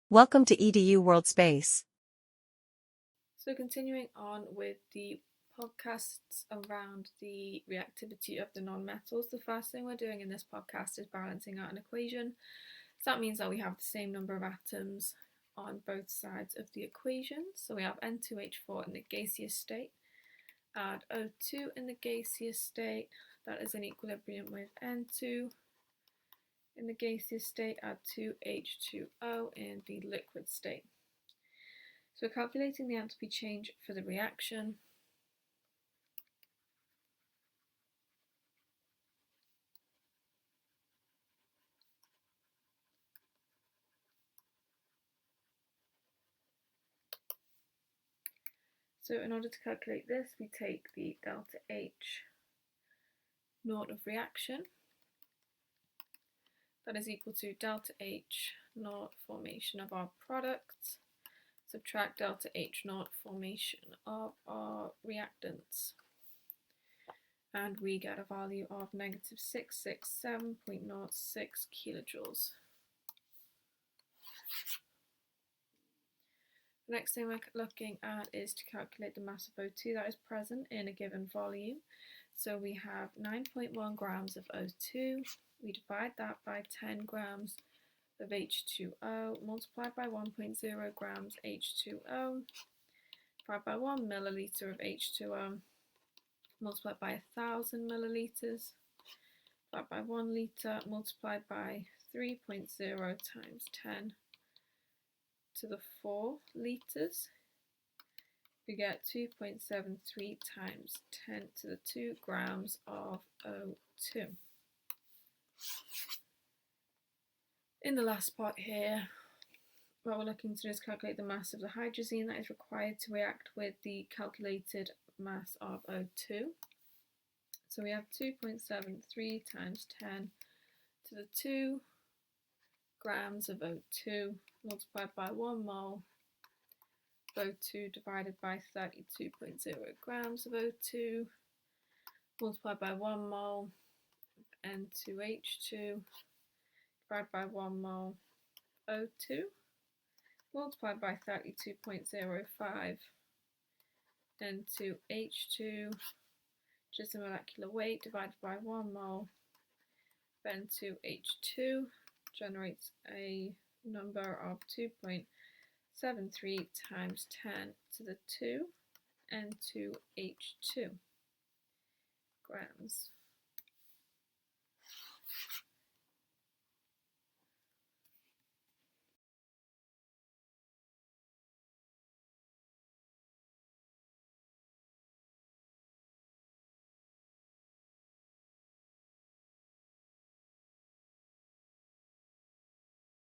Welcome to EDU World Space. So continuing on with the podcasts around the reactivity of the nonmetals, the first thing we're doing in this podcast is balancing out an equation. So that means that we have the same number of atoms on both sides of the equation. So we have N2H4 in the gaseous state, add O2 in the gaseous state, that is in equilibrium with N2. In the gaseous state, add 2H2O in the liquid state. So we're calculating the enthalpy change for the reaction. So in order to calculate this, we take the delta H naught of reaction. That is equal to delta H naught formation of our product, subtract delta H naught formation of our reactants. And we get a value of negative 667.06 kilojoules. The next thing we're looking at is to calculate the mass of O2 that is present in a given volume. So we have 9.1 grams of O2. We divide that by 10 grams of H2O, multiplied by 1.0 grams H2O, divided by 1 milliliter of H2O, multiplied by 1,000 milliliters, divided by 1 liter, multiplied by 3.0 times 10 to the 4 liters. We get 2.73 times 10 to the 2 grams of O2. In the last part here, what we're looking to do is calculate the mass of the hydrazine that is required to react with the calculated mass of O2. So we have 2.73 times 10 to the 2 grams of O2 multiplied by 1 mole of O2 divided by 32.0 grams of O2 multiplied by 1 mole of N2H2 divided by 1 mole O2 multiplied by 32.05 N2H2, which is the molecular weight, divided by 1 mole of N2H2 generates a number of 2.73 times 10 to the 2 N2H2 grams.